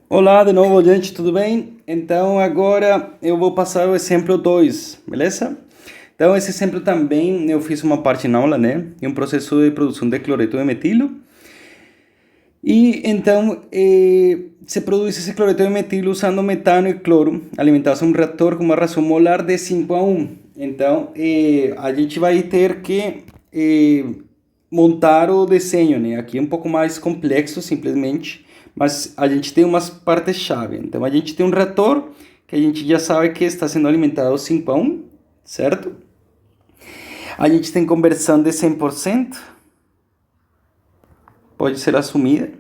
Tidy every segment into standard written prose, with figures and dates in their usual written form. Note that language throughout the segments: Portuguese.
Olá de novo, gente, tudo bem? Então agora eu vou passar o exemplo 2, beleza? Então esse exemplo também eu fiz uma parte na aula, né? Em um processo de produção de cloreto de metilo. E então se produz esse cloreto de metilo usando metano e cloro, alimentados a um reator com uma reação molar de 5:1. Então a gente vai ter que montar o desenho, né? Aqui é um pouco mais complexo, simplesmente, mas a gente tem umas partes-chave. Então a gente tem um reator que a gente já sabe que está sendo alimentado 5:1, certo? A gente tem conversão de 100%, pode ser assumida.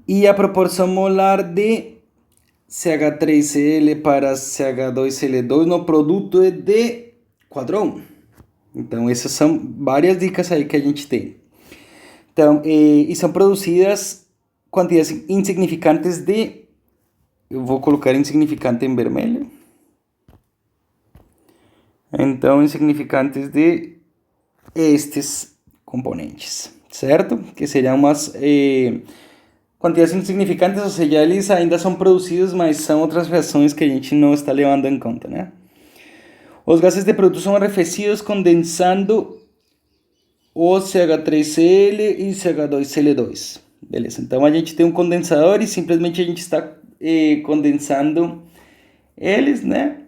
E a proporção molar de CH3Cl para CH2Cl2 no produto é de 4:1. Então essas são várias dicas aí que a gente tem. Então, e são produzidas quantidades insignificantes de... Eu vou colocar insignificante em vermelho. Então, insignificantes de estes componentes, certo? Que seriam umas quantidades insignificantes, ou seja, eles ainda são produzidos, mas são outras reações que a gente não está levando em conta, né? Os gases de produto são arrefecidos condensando o CH3Cl e CH2Cl2. Beleza, então a gente tem um condensador e simplesmente a gente está condensando eles, né?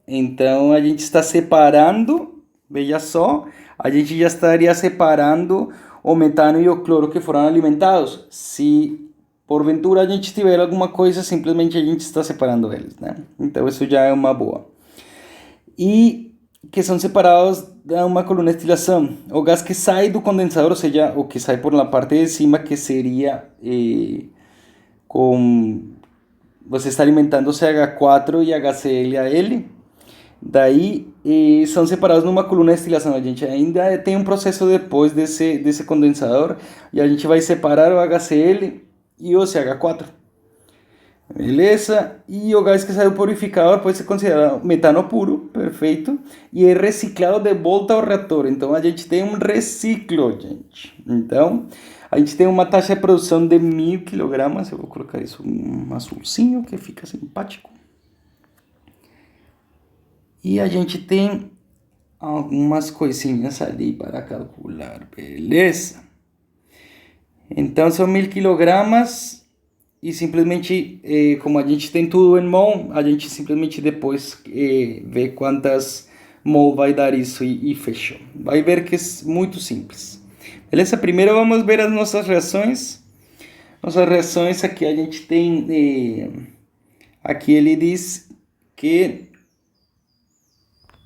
Então a gente está separando, veja só, a gente já estaria separando o metano e o cloro que foram alimentados. Se porventura a gente tiver alguma coisa, simplesmente a gente está separando eles, né? Então isso já é uma boa. E que são separados de uma coluna de destilação. O gás que sai do condensador, ou seja, o que sai por la parte de cima, que seria com... Você está alimentando CH4 e HCl. Daí são separados numa coluna de destilação. A gente ainda tem um processo depois desse condensador e a gente vai separar o HCl e o CH4. Beleza? E o gás que sai do purificador pode ser considerado metano puro, perfeito, e é reciclado de volta ao reator. Então a gente tem um reciclo, gente. Então a gente tem uma taxa de produção de 1.000 kg. Eu vou colocar isso um azulzinho que fica simpático. E a gente tem algumas coisinhas ali para calcular, beleza? Então são 1.000 kg. E simplesmente, como a gente tem tudo em mão, a gente simplesmente depois vê quantas mol vai dar isso e fechou. Vai ver que é muito simples. Beleza? Primeiro vamos ver as nossas reações. Nossas reações aqui a gente tem... aqui ele diz que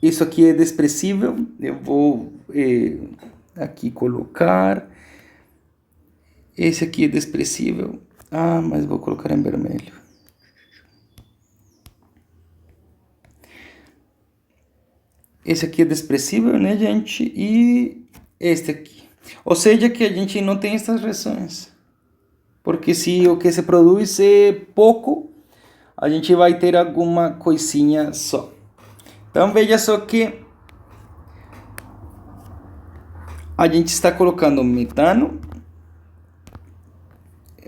isso aqui é desprezível. Eu vou aqui colocar... Esse aqui é desprezível. Ah, mas vou colocar em vermelho. Esse aqui é desprezível, né, gente? E este aqui. Ou seja, que a gente não tem essas reações. Porque se o que se produz é pouco, a gente vai ter alguma coisinha só. Então, veja só que a gente está colocando metano.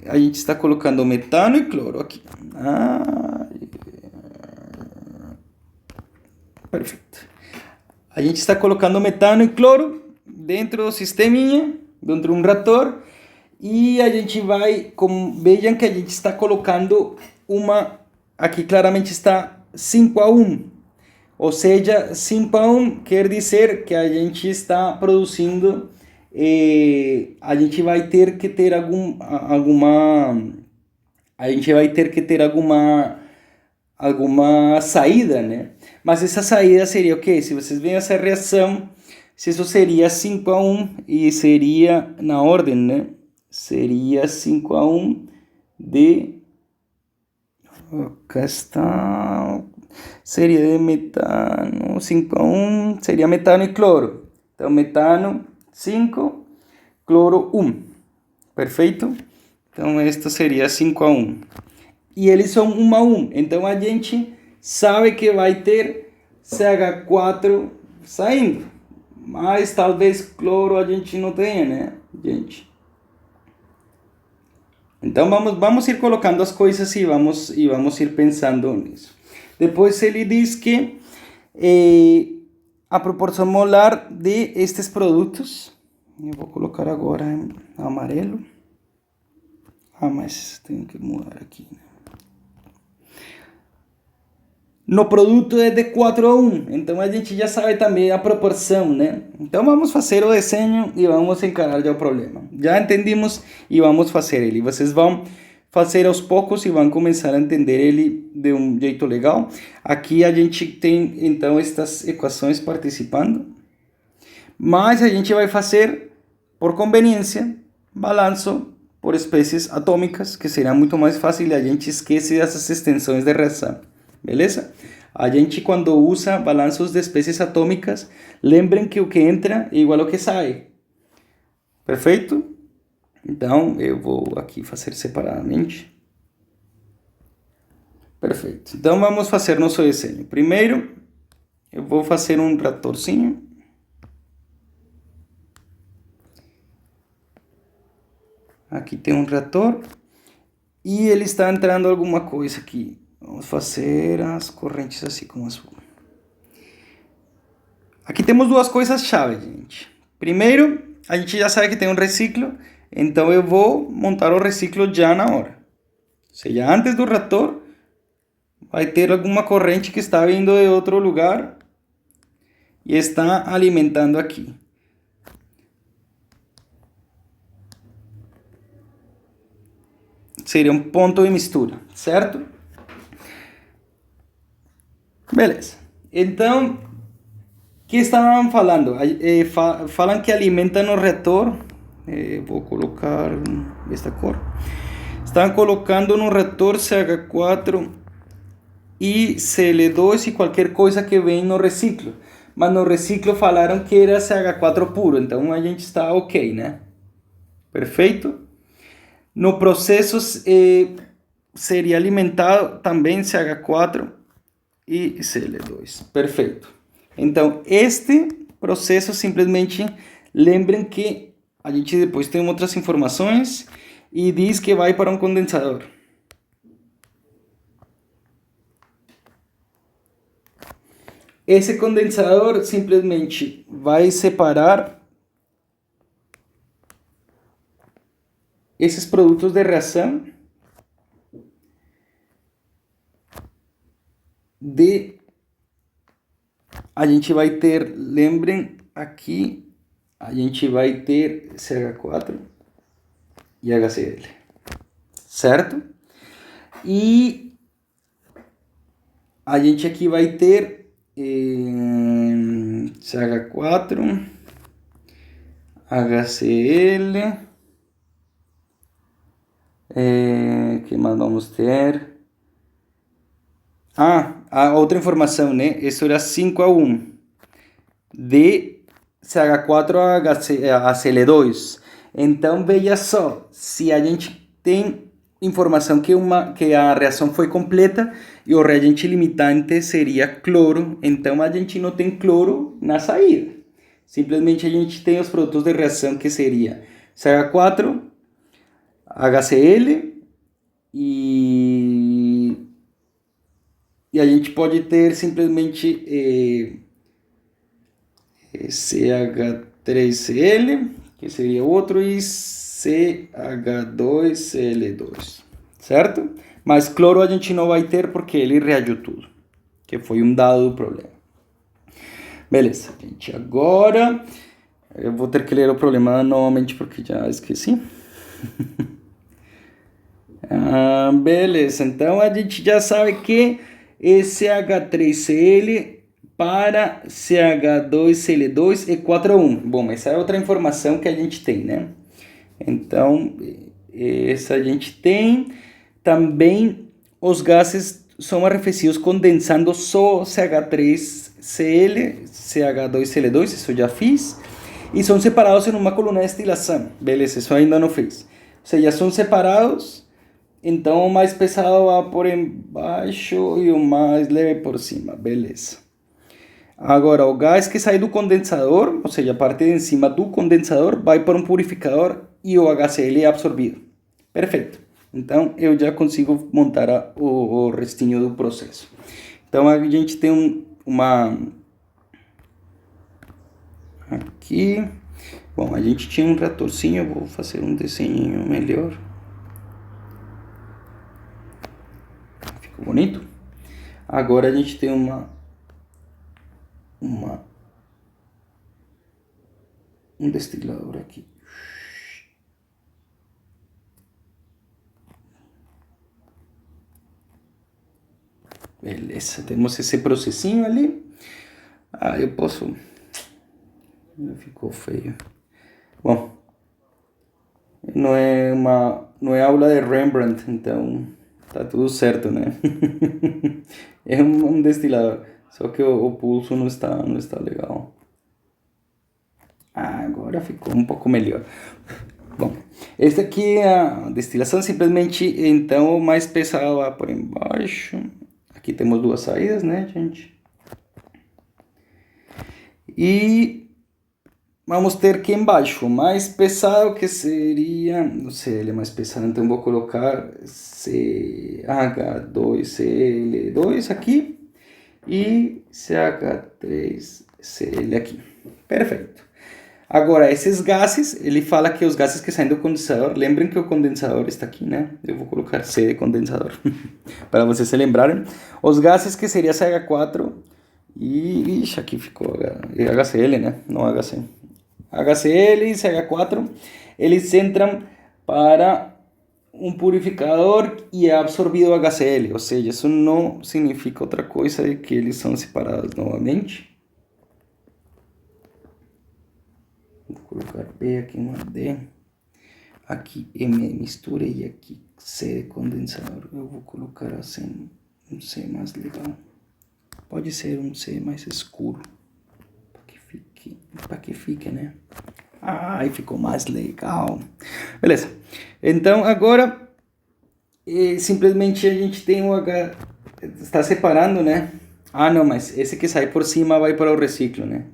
A gente está colocando metano e cloro aqui. Perfeito. A gente está colocando metano e cloro dentro do sisteminha, dentro de um reator. E a gente vai, vejam que a gente está colocando uma, aqui claramente está 5:1. Ou seja, 5:1 quer dizer que a gente está produzindo, a gente vai ter que ter alguma saída, né? Mas essa saída seria o quê? Se vocês veem essa reação, se isso seria 5:1 e seria na ordem, né? Seria 5:1 de... Cá está... Seria de metano, 5:1, seria metano e cloro. Então, metano 5, cloro 1. Perfeito? Então, esto seria 5:1. E eles são 1:1. Então, a gente sabe que vai ter CH4 saindo. Mas talvez cloro a gente não tenha, né, gente? Então vamos ir colocando as coisas e vamos ir pensando nisso. Depois ele diz que a proporção molar de estes produtos, eu vou colocar agora em amarelo. Mas tenho que mudar aqui. No produto é de 4:1, então a gente já sabe também a proporção, né? Então vamos fazer o desenho e vamos encarar já o problema. Já entendimos e vamos fazer ele. Vocês vão fazer aos poucos e vão começar a entender ele de um jeito legal. Aqui a gente tem então estas equações participando, mas a gente vai fazer por conveniência balanço por espécies atômicas, que será muito mais fácil e a gente esquece dessas extensões de reação. Beleza? A gente, quando usa balanços de espécies atômicas, lembrem que o que entra é igual ao que sai. Perfeito? Então, eu vou aqui fazer separadamente. Perfeito. Então, vamos fazer nosso desenho. Primeiro, eu vou fazer um reatorzinho. Aqui tem um reator. E ele está entrando alguma coisa aqui. Vamos fazer as correntes assim como azul. Aqui temos duas coisas-chave, gente. Primeiro, a gente já sabe que tem um reciclo, então eu vou montar o reciclo já na hora. Ou seja, antes do reator, vai ter alguma corrente que está vindo de outro lugar e está alimentando aqui. Seria um ponto de mistura, certo? Beleza. Então, o que estavam falando? Falam que alimentam no reator. Vou colocar esta cor. Estavam colocando no reator CH4 e Cl2 e qualquer coisa que vem no reciclo. Mas no reciclo falaram que era CH4 puro. Então a gente está ok, né? Perfeito? No processo seria alimentado também CH4 e Cl2. Perfeito. Então, este processo, simplesmente lembrem que a gente depois tem outras informações e diz que vai para um condensador. Esse condensador simplesmente vai separar esses produtos de reação a gente vai ter, lembrem, aqui a gente vai ter CH4 e HCl, certo? E a gente aqui vai ter CH4, HCl, que mais vamos ter? A outra informação, né? Isso era 5:1 de CH4 a Cl2. Então, veja só, se a gente tem informação que a reação foi completa e o reagente limitante seria cloro, então a gente não tem cloro na saída. Simplesmente a gente tem os produtos de reação que seria CH4, HCl e a gente pode ter simplesmente CH3Cl, que seria outro, e CH2Cl2, certo? Mas cloro a gente não vai ter porque ele reagiu tudo, que foi um dado do problema. Beleza, gente, agora eu vou ter que ler o problema novamente porque já esqueci. Beleza, então a gente já sabe que esse CH3Cl para CH2Cl2 é 4:1. Bom, essa é outra informação que a gente tem, né? Então, essa a gente tem. Também os gases são arrefecidos condensando só CH3Cl, CH2Cl2, isso já fiz. E são separados em uma coluna de destilação. Beleza, isso ainda não fiz. Ou seja, são separados. Então, o mais pesado vai por embaixo e o mais leve por cima. Beleza. Agora, o gás que sai do condensador, ou seja, a parte de cima do condensador, vai para um purificador e o HCl é absorvido. Perfeito. Então, eu já consigo montar o restinho do processo. Então, a gente tem uma... Aqui... Bom, a gente tinha um tratorzinho, eu vou fazer um desenho melhor. Ficou bonito? Agora a gente tem um destilador aqui. Beleza, temos esse processinho ali. Ah, eu posso... Ficou feio. Bom, não é aula de Rembrandt, então tá tudo certo, né? É um destilador, só que o pulso não está legal. Ah, agora ficou um pouco melhor. Bom, esta aqui é a destilação, simplesmente, então, o mais pesado vai por embaixo. Aqui temos duas saídas, né, gente? E vamos ter que embaixo, o mais pesado que seria, não sei, ele é mais pesado, então vou colocar CH2Cl2 aqui e CH3Cl aqui. Perfeito. Agora, esses gases, ele fala que os gases que saem do condensador, lembrem que o condensador está aqui, né? Eu vou colocar C de condensador, para vocês se lembrarem. Os gases que seria CH4 e... Ixi, aqui ficou HCl, né? Não HC. HCl e CH4, eles entram para um purificador e é absorvido HCl, ou seja, isso não significa outra coisa de que eles são separados novamente. Vou colocar P aqui, uma D, aqui M mistura e aqui C condensador. Eu vou colocar assim um C mais legal, pode ser um C mais escuro, para que fique, né? Ai, ficou mais legal. Beleza. Então, agora, simplesmente a gente tem o H... Está separando, né? Ah, não, mas esse que sai por cima vai para o reciclo, né?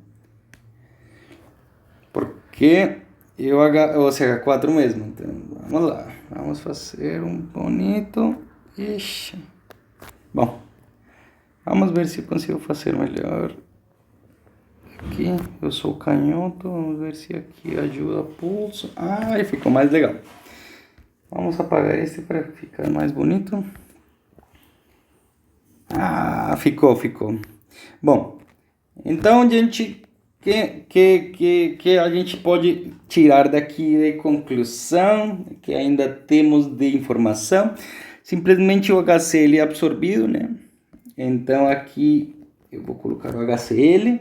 Porque o CH4 mesmo. Então, vamos lá. Vamos fazer um bonito... Ixi. Bom, vamos ver se eu consigo fazer melhor. Aqui, eu sou canhoto, vamos ver se aqui ajuda pulso. Ah, ficou mais legal. Vamos apagar esse para ficar mais bonito. Ah, ficou. Bom, então, gente, que a gente pode tirar daqui de conclusão, que ainda temos de informação, simplesmente o HCl é absorvido, né? Então, aqui eu vou colocar o HCl.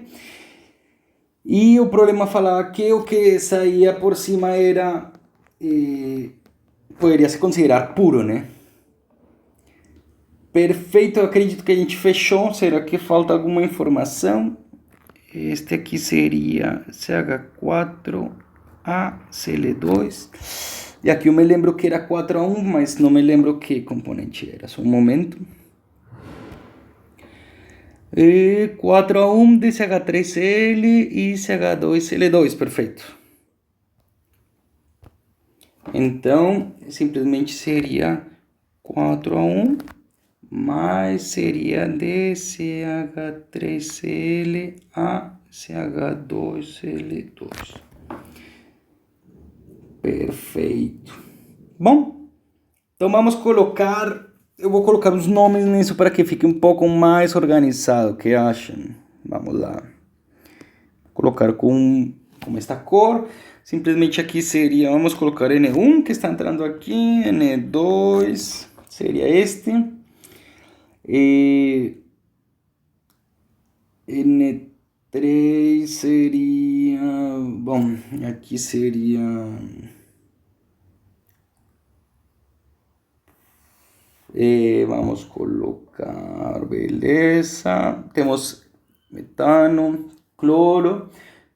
E o problema falava que o que saía por cima era... poderia se considerar puro, né? Perfeito, eu acredito que a gente fechou. Será que falta alguma informação? Este aqui seria CH4ACl2. E aqui eu me lembro que era 4A1, mas não me lembro que componente era. Só um momento. 4A1 de CH3Cl e CH2Cl2, perfeito. Então, simplesmente seria 4A1 mais seria DCH3Cl a CH2Cl2. Perfeito. Bom, então vamos colocar... Eu vou colocar os nomes nisso para que fique um pouco mais organizado. O que acham? Vamos lá. Vou colocar com esta cor. Simplesmente aqui seria... Vamos colocar N1 que está entrando aqui. N2 seria este. E N3 seria... Bom, aqui seria... vamos colocar, beleza. Temos metano, cloro,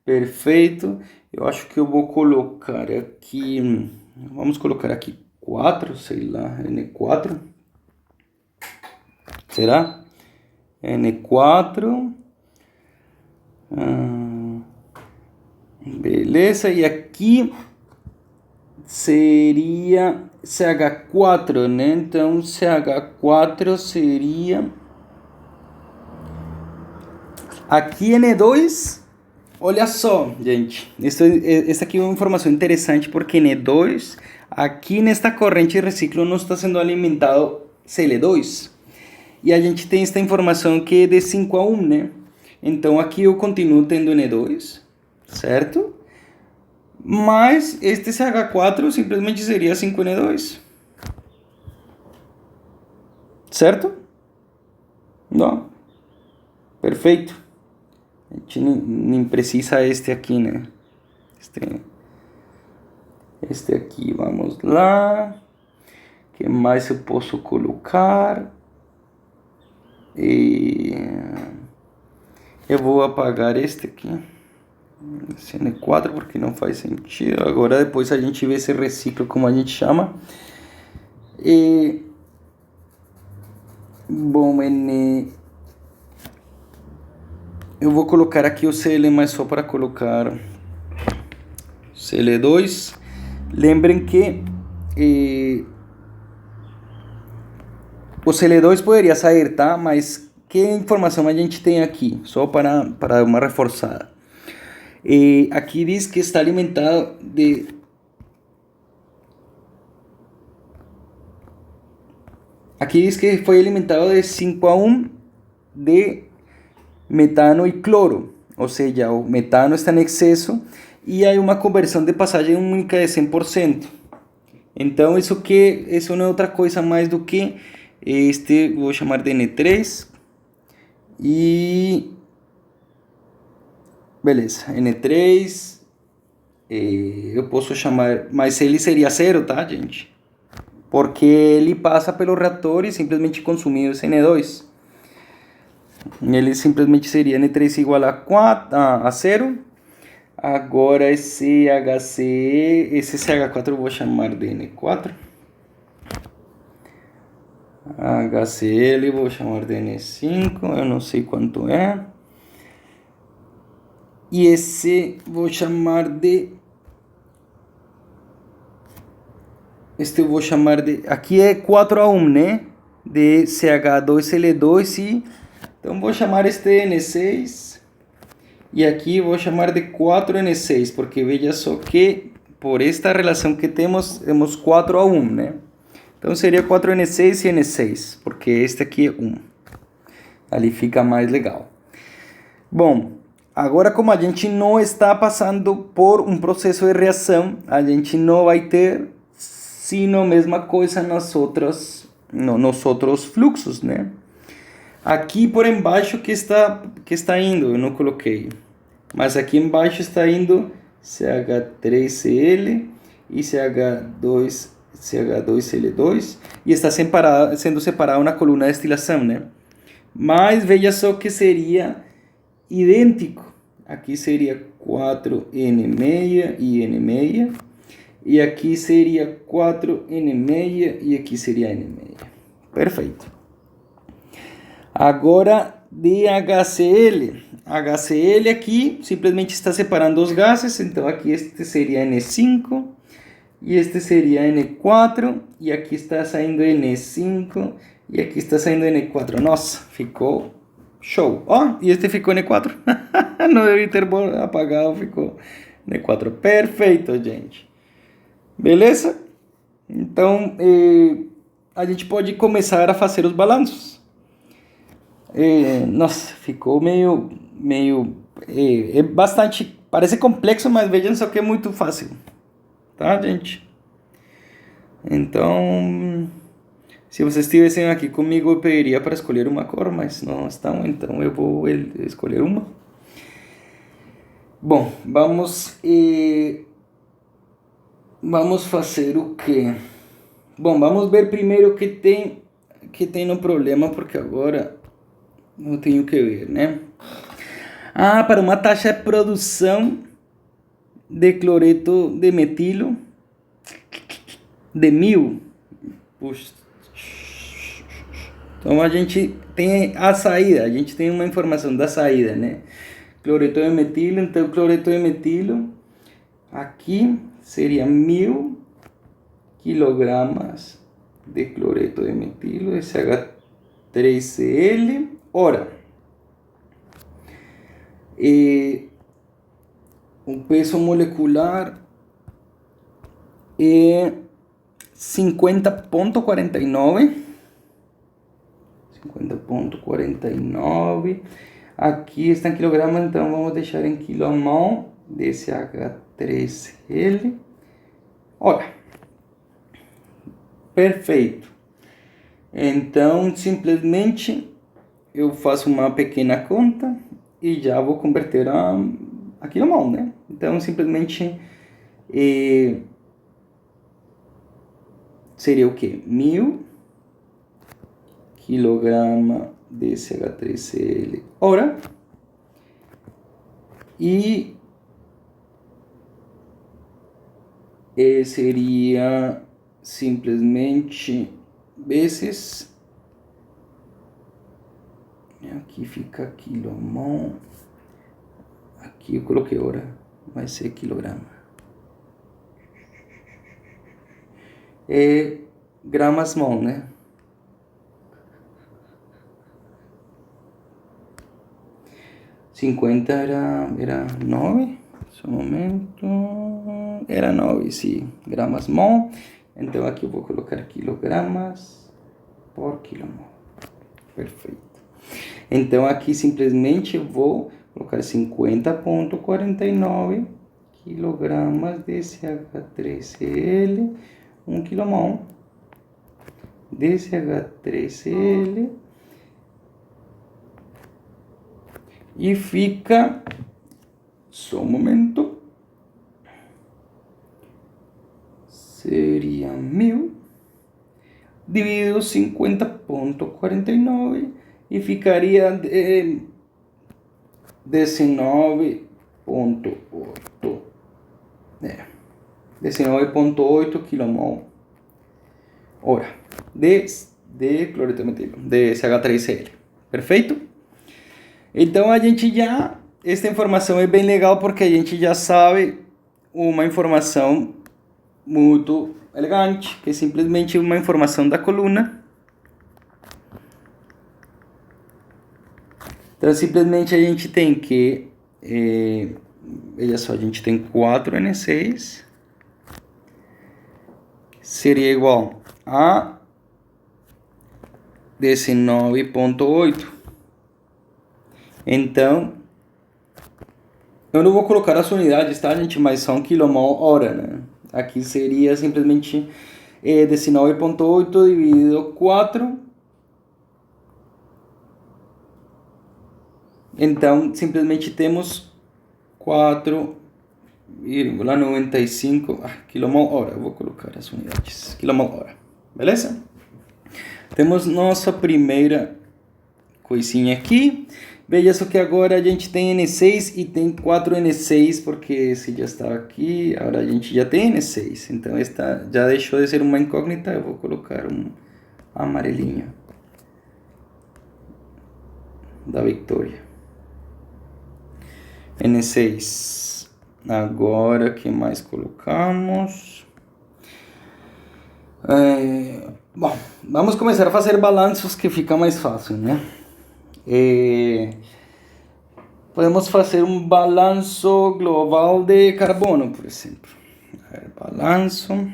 perfeito. Eu acho que eu vou colocar aqui... Vamos colocar aqui 4, sei lá, N4. Será? N4. Beleza, e aqui seria CH4, né? Então CH4 seria aqui N2. Olha só, gente, essa aqui é uma informação interessante porque N2, aqui nesta corrente de reciclo não está sendo alimentado Cl2. E a gente tem esta informação que é de 5 a 1, né? Então aqui eu continuo tendo N2, certo? Mas este CH4 simplesmente seria 5N2. Certo? Não? Perfeito. A gente nem precisa este aqui, né? Este aqui, vamos lá. O que mais eu posso colocar? E eu vou apagar este aqui. Esse N4 porque não faz sentido. Agora depois a gente vê esse reciclo, como a gente chama. E bom, eu vou colocar aqui o Cl, mas só para colocar Cl2. Lembrem que o Cl2 poderia sair, tá? Mas que informação a gente tem aqui? Só para dar uma reforçada. Aqui diz que está alimentado de... Aqui diz que foi alimentado de 5 a 1 de metano e cloro. Ou seja, o metano está em excesso e há uma conversão de passagem única de 100%. Então, isso não é outra coisa mais do que vou chamar de N3 e... Beleza, N3, eu posso chamar, mas ele seria zero, tá, gente? Porque ele passa pelo reator e simplesmente consumiu esse N2. Ele simplesmente seria N3 igual a 0. Agora esse CH4 eu vou chamar de N4. HCl eu vou chamar de N5, eu não sei quanto é. E esse vou chamar de... Este eu vou chamar de... Aqui é 4 a 1, né? De CH2L2 e... Então vou chamar este N6. E aqui vou chamar de 4N6, porque veja só que por esta relação que temos 4 a 1, né? Então seria 4N6 e N6, porque este aqui é 1. Ali fica mais legal. Bom... Agora, como a gente não está passando por um processo de reação, a gente não vai ter sino a mesma coisa nos outros fluxos, né? Aqui por embaixo que está indo, eu não coloquei. Mas aqui embaixo está indo CH3Cl e CH2Cl2 e está sendo separado na coluna de destilação, né? Mas veja só que seria idêntico. Aqui seria 4N6 e N6. E aqui seria 4N6 e aqui seria N6. Perfeito. Agora DHCl. HCl aqui simplesmente está separando os gases. Então aqui este seria N5 e este seria N4. E aqui está saindo N5 e aqui está saindo N4. Nossa, ficou... show! Ó, e este ficou N4. Não deve ter apagado, ficou N4. Perfeito, gente. Beleza? Então, a gente pode começar a fazer os balanços. Nossa, ficou meio bastante... Parece complexo, mas vejam só que é muito fácil. Tá, gente? Então... Se vocês estivessem aqui comigo, eu pediria para escolher uma cor, mas não estão, então eu vou escolher uma. Bom, vamos fazer o quê? Bom, vamos ver primeiro o que tem no problema, porque agora eu tenho que ver, né? Para uma taxa de produção de cloreto de metilo de 1000. Puxa. Então a gente tem a saída, a gente tem uma informação da saída, né? Cloreto de metilo, então cloreto de metilo aqui seria 1000 quilogramas de cloreto de metilo SH3Cl hora. O peso molecular é 50,49. 50,49. Aqui está em quilogramas, então vamos deixar em quilomol desse H3L. Olha, perfeito. Então, simplesmente eu faço uma pequena conta e já vou converter a quilomol, né? Então, simplesmente seria o quê? 1000 quilograma desse H3Cl hora e seria simplesmente vezes, aqui fica quilomol, aqui eu coloquei hora, vai ser quilograma, gramas mol, né? $50 era 9, só um momento, era 9, sim, gramas mol. Então aqui eu vou colocar quilogramas por quilomol. Perfeito. Então aqui simplesmente eu vou colocar 50,49 quilogramas desse H3Cl, 1 quilomol desse H3Cl. E fica, só um momento, seria 1000 dividido 50,49 e ficaria 19,8. 19,8 quilomol hora de cloreto de metilo, de CH3Cl. Perfeito? Então a gente já, esta informação é bem legal porque a gente já sabe uma informação muito elegante, que é simplesmente uma informação da coluna. Então simplesmente a gente tem que, veja só, a gente tem 4N6, seria igual a 19,8. Então, eu não vou colocar as unidades, tá, gente? Mas são quilomol hora, né? Aqui seria simplesmente 19,8 dividido 4. Então, simplesmente temos 4,95 quilomol hora. Eu vou colocar as unidades. Quilomol hora. Beleza? Temos nossa primeira coisinha aqui. Veja só que agora a gente tem N6 e tem 4N6, porque esse já estava aqui, agora a gente já tem N6. Então esta já deixou de ser uma incógnita, eu vou colocar um amarelinho da Victoria. N6. Agora, o que mais colocamos? Bom, vamos começar a fazer balanços que fica mais fácil, né? Podemos fazer um balanço global de carbono, por exemplo. Balanço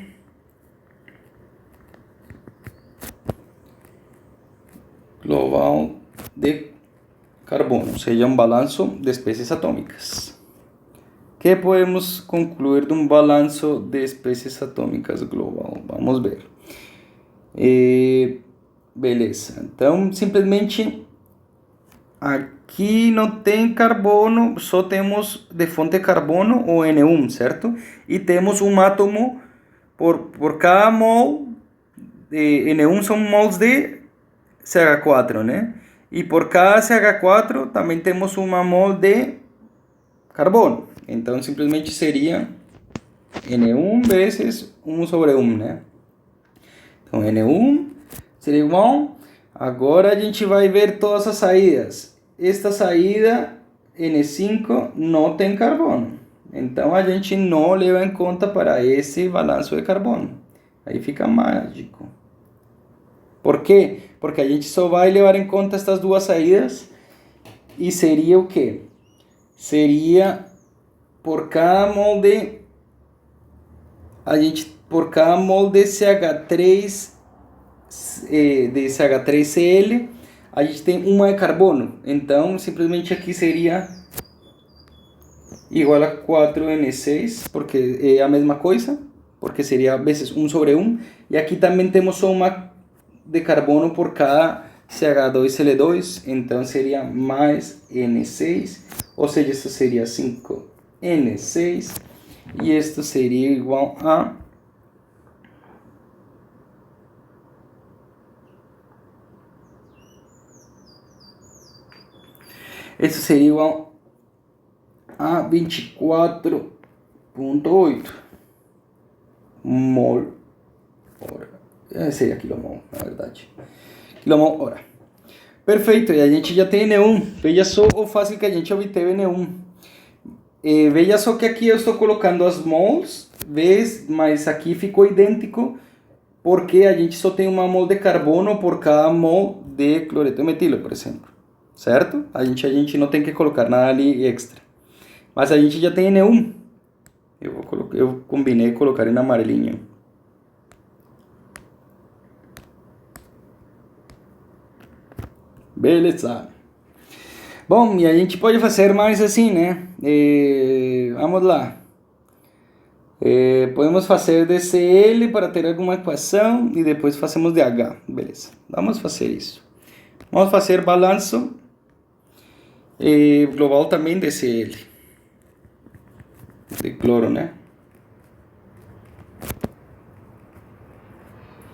global de carbono, ou seja, um balanço de espécies atômicas. O que podemos concluir de um balanço de espécies atômicas global? Vamos ver. Beleza, então simplesmente aqui não tem carbono, só temos de fonte carbono o N1, certo? E temos um átomo por cada mol de N1 são mols de CH4, né? E por cada CH4 também temos uma mol de carbono. Então simplesmente seria N1 vezes 1 sobre 1, né? Então N1 seria igual. Agora a gente vai ver todas as saídas. Esta saída N5 não tem carbono. Então a gente não leva em conta para esse balanço de carbono. Aí fica mágico. Por quê? Porque a gente só vai levar em conta estas duas saídas. E seria o quê? Seria por cada molde, por cada molde CH3, de CH3Cl, a gente tem uma de carbono. Então, simplesmente aqui seria igual a 4N6, porque é a mesma coisa, porque seria vezes 1 sobre 1. E aqui também temos só uma de carbono por cada CH2Cl2, então seria mais N6, ou seja, isso seria 5N6, e isto seria igual a isso seria igual a 24,8 mol hora. Seria quilomol, na verdade. Quilomol hora. Perfeito, e a gente já tem N1. Veja só o fácil que a gente obteve N1. Veja só que aqui eu estou colocando as mols, mas aqui ficou idêntico, porque a gente só tem uma mol de carbono por cada mol de cloreto metilo, por exemplo. Certo? A gente não tem que colocar nada ali extra. Mas a gente já tem N1. Eu combinei colocar em amarelinho. Beleza. Bom, e a gente pode fazer mais assim, né? Vamos lá. Podemos fazer de Cl para ter alguma equação e depois fazemos de H. Beleza. Vamos fazer isso. Vamos fazer balanço global também de Cl. De cloro, né?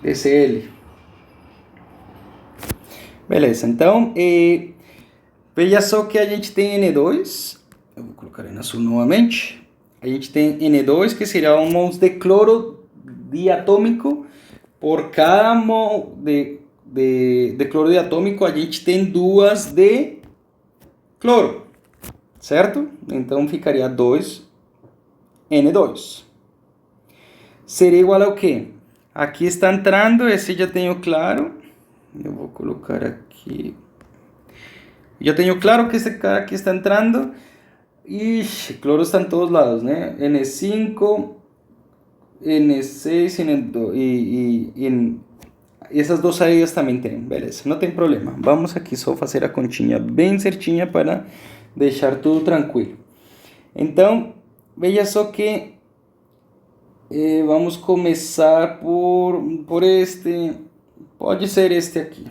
De Cl. Beleza, então, veja só que a gente tem N2, eu vou colocar em azul novamente, a gente tem N2, que seria um mols de cloro diatômico, por cada mol de cloro diatômico, a gente tem duas de cloro, certo? Então, ficaria 2N2. Seria igual ao quê? Aqui está entrando, esse já tenho claro. Eu vou colocar aqui. Já tenho claro que esse cara aqui está entrando. Ixi, cloro está em todos lados, né? N5, N6 e essas duas saídas também tem. Beleza, não tem problema. Vamos aqui só fazer a continha bem certinha para deixar tudo tranquilo. Então, veja só que vamos começar por este. Pode ser este aqui.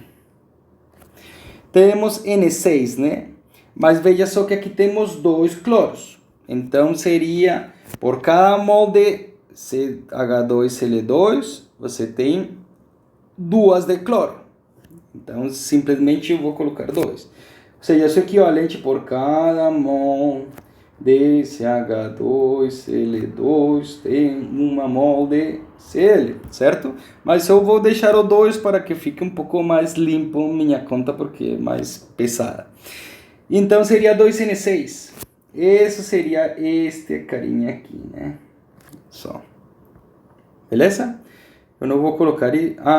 Temos N6, né? Mas veja só que aqui temos dois cloros. Então seria, por cada mol de CH2Cl2, você tem duas de cloro. Então simplesmente eu vou colocar 2. Ou seja, isso é equivalente por cada mol de CH2Cl2 tem uma mol de Cl, certo? Mas eu vou deixar o 2 para que fique um pouco mais limpo minha conta, porque é mais pesada. Então seria 2N6. Isso seria este carinha aqui, né? Só. Beleza? Eu não vou colocar...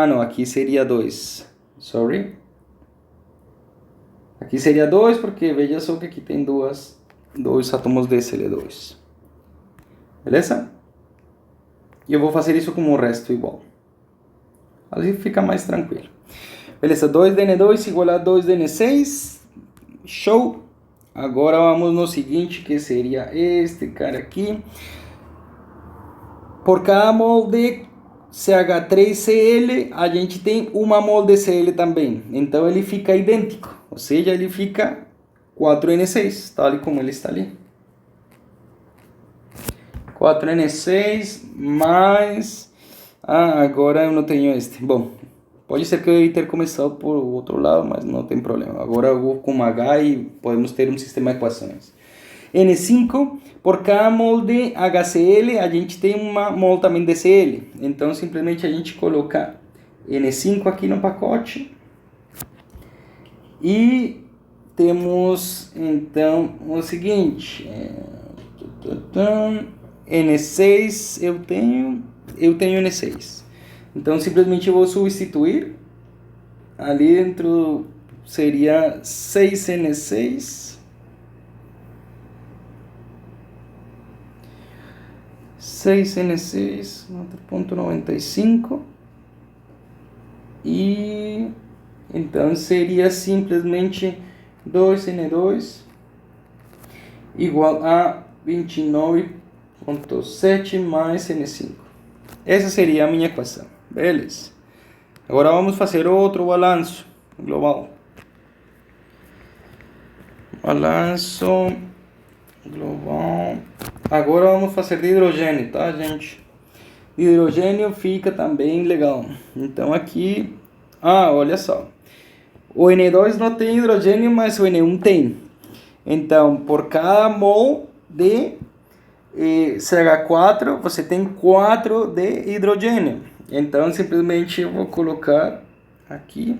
não, aqui seria 2. Sorry. Aqui seria 2, porque veja só que aqui tem dois átomos de Cl2. Beleza? E eu vou fazer isso com o resto igual. Assim fica mais tranquilo. Beleza, 2DN2 igual a 2DN6. Show! Agora vamos no seguinte, que seria este cara aqui. Por cada mol de CH3Cl, a gente tem uma mol de Cl também. Então ele fica idêntico. Ou seja, ele fica 4N6, tal como ele está ali. 4N6 mais... agora eu não tenho este. Bom, pode ser que eu deva ter começado por outro lado, mas não tem problema. Agora eu vou com H e podemos ter um sistema de equações. N5, por cada mol de HCl, a gente tem uma mol também de Cl. Então, simplesmente a gente coloca N5 aqui no pacote. E temos, então, o seguinte. N6, eu tenho N6. Então simplesmente eu vou substituir. Ali dentro seria 6N6. 6N6, 4,95. E então seria simplesmente 2N2 igual a 29,7 mais N5. Essa seria a minha equação. Beleza. Agora vamos fazer outro balanço global. Balanço global. Agora vamos fazer de hidrogênio, tá, gente? De hidrogênio fica também legal. Então aqui, olha só. O N2 não tem hidrogênio, mas o N1 tem. Então, por cada mol de CH4, você tem 4 de hidrogênio. Então, simplesmente eu vou colocar aqui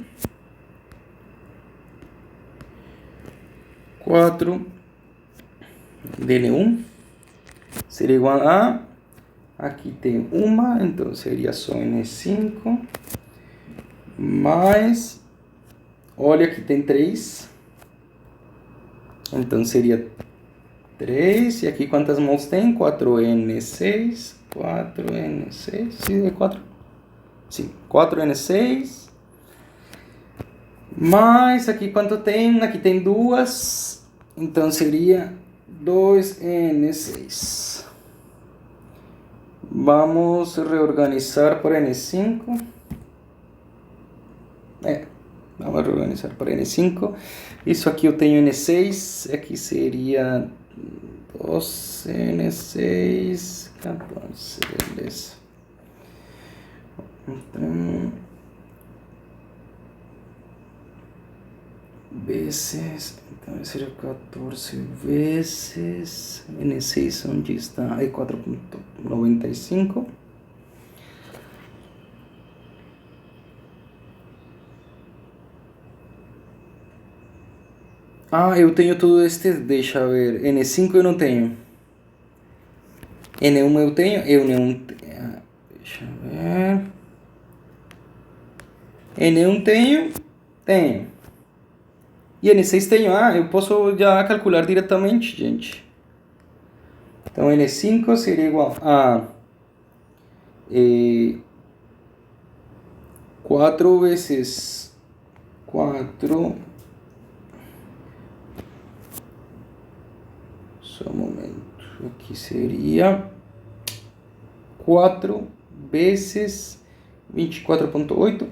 4 de N1 seria igual a, aqui tem uma, então seria só N5 mais, olha, aqui tem 3, então seria 3, e aqui quantas mols tem? 4N6, 4N6, sim, é 4? Sim, 4N6, mais aqui quanto tem? Aqui tem 2, então seria 2N6. Vamos reorganizar por N5. Vamos reorganizar por N5. Isso aqui eu tenho N6. Aqui seria 12N6. 14, beleza. Então, vezes, então seria 14 vezes N6, onde está? Aí 4,95. Eu tenho tudo este, deixa eu ver, N5 eu não tenho. N1 eu tenho, deixa eu ver. N1 tenho. E N6 tenho, eu posso já calcular diretamente, gente. Então N5 seria igual a 4 vezes 4. Só um momento. Aqui seria 4 vezes 24,8.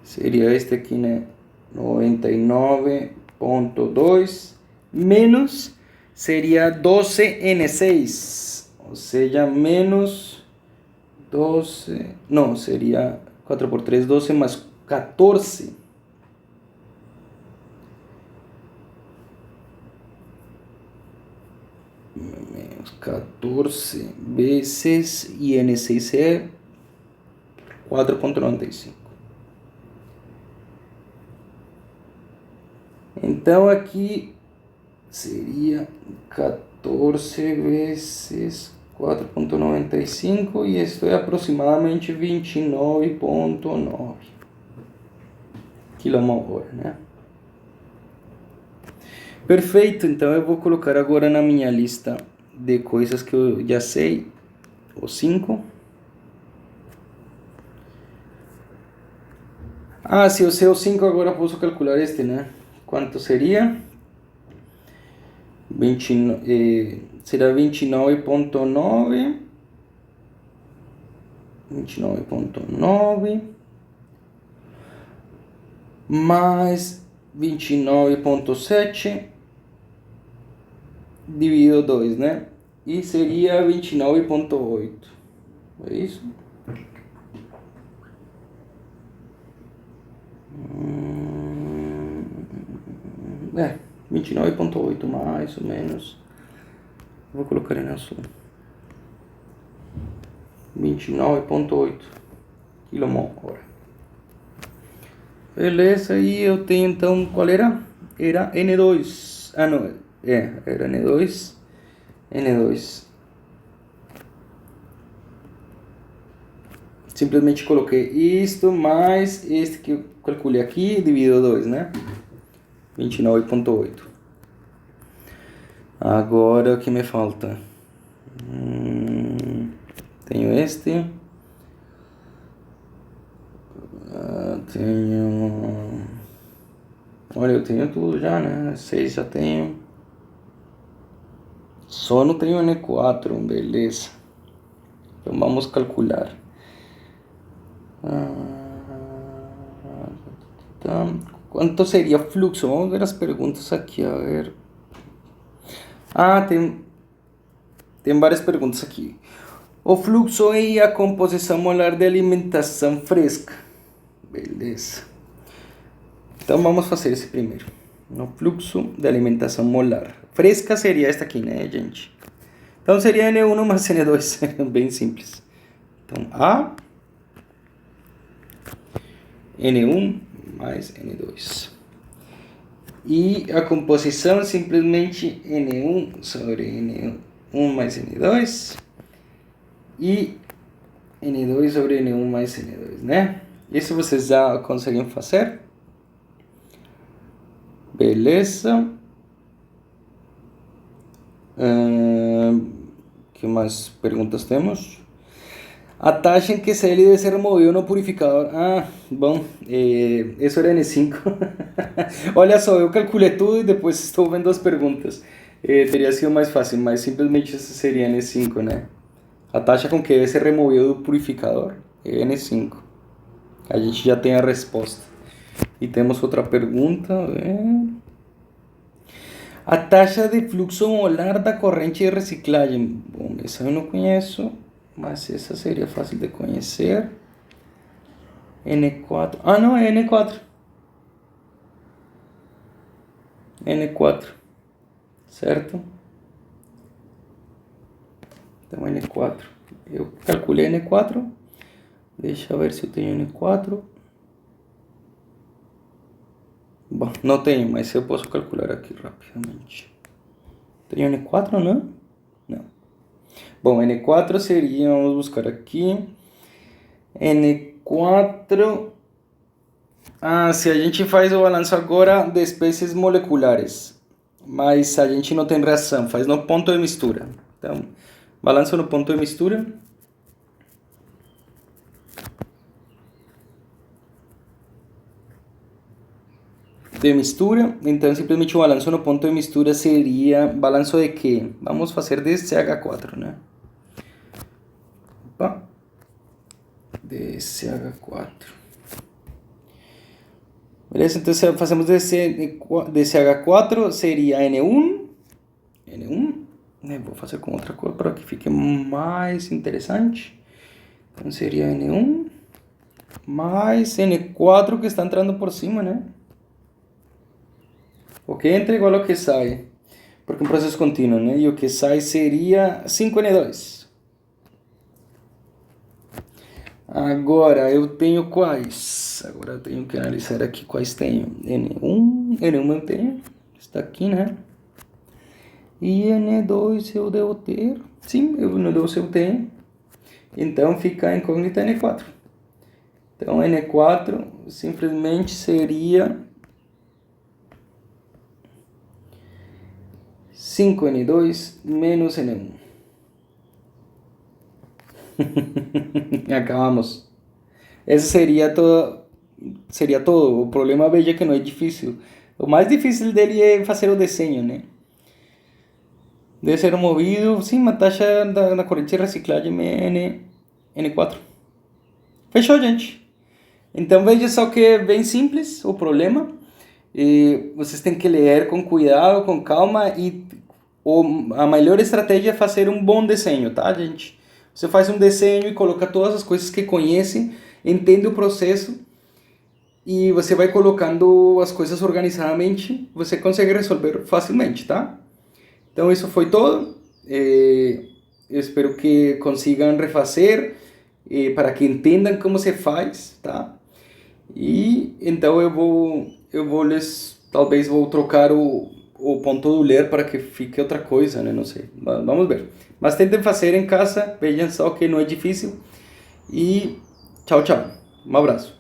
Seria este aqui, né? 99,2 menos seria 12N6, ou seja, menos 12, não, seria 4 por 3, 12 mais 14. Menos 14 vezes, e N6 é 4,95. Então aqui seria 14 vezes 4,95 e isto é aproximadamente 29,9 kmol/h, né? Perfeito, então eu vou colocar agora na minha lista de coisas que eu já sei, os 5. Se eu sei os 5, agora posso calcular este, né? Quanto seria? Será 29,9. 29,9 mais 29,7 dividido 2, né? E seria 29,8. É isso? 29,8 mais ou menos. Vou colocar em azul. 29,8 kmol/h. Beleza, e eu tenho então, qual era? Era N2. Não, era N2. N2. simplesmente coloquei isto mais este que eu calculei aqui, dividido 2, né? 29,8. Agora o que me falta? Tenho este. Tenho... Olha, eu tenho tudo já, né? 6 já tenho. Só não tenho N4, beleza. Então vamos calcular. Quanto seria fluxo? Vamos ver as perguntas aqui, a ver. Tem várias perguntas aqui. O fluxo e a composição molar de alimentação fresca. Beleza. Então vamos fazer esse primeiro. O fluxo de alimentação molar. Fresca seria esta aqui, né, gente? Então seria N1 mais N2. Bem simples. Então A, N1 mais N2. E a composição simplesmente N1 sobre N1 mais N2. E N2 sobre N1 mais N2, né? Isso vocês já conseguem fazer? Beleza. Que mais perguntas temos? A taxa em que se deve ser removido no purificador. Bom, isso era N5. Olha só, eu calculei tudo e depois estou vendo as perguntas. Teria sido mais fácil, mas simplesmente isso seria N5, né? A taxa com que deve ser removido do purificador é N5. A gente já tem a resposta. E temos outra pergunta. A taxa de fluxo molar da corrente de reciclagem. Bom, essa eu não conheço, mas essa seria fácil de conhecer. N4. Não, é N4. N4. Certo? Então, N4. Eu calculei N4. Deixa eu ver se eu tenho N4. Bom, não tenho, mas eu posso calcular aqui rapidamente. Tenho N4, não? Não. Bom, N4 seria, vamos buscar aqui. N4. Se a gente faz o balanço agora de espécies moleculares, mas a gente não tem reação, faz no ponto de mistura. Então, balanço no ponto de mistura. Então simplesmente o balanço no ponto de mistura seria balanço de quê? Vamos fazer de CH4, né? Opa. De CH4. Beleza? Então se fazemos de CH4 seria N1. Vou fazer com outra cor para que fique mais interessante. Então seria N1 mais N4 que está entrando por cima, né? O que entra é igual ao que sai, porque é um processo contínuo, né? E o que sai seria 5N2. Agora eu tenho quais? Agora eu tenho que analisar aqui quais tenho. N1 eu tenho, está aqui, né? E N2 eu devo ter, sim, N2 eu tenho. Então fica a incógnita N4. Então N4 simplesmente seria 5N2 menos N1. Acabamos. Esse seria todo. O problema, veja que não é difícil. O mais difícil dele é fazer o desenho, né? Deve ser movido, sim, a taxa da corrente de reciclagem é N4. Fechou, gente? Então veja só que é bem simples o problema. Vocês têm que ler com cuidado, com calma, e a melhor estratégia é fazer um bom desenho, tá, gente? Você faz um desenho e coloca todas as coisas que conhece, entende o processo e você vai colocando as coisas organizadamente, você consegue resolver facilmente, tá? Então isso foi todo. Eu espero que consigam refazer para que entendam como se faz, tá? E então talvez vou trocar o ponto do ler para que fique outra coisa, né? Não sei, vamos ver. Mas tentem fazer em casa, vejam só que não é difícil. E Tchau, tchau. Um abraço.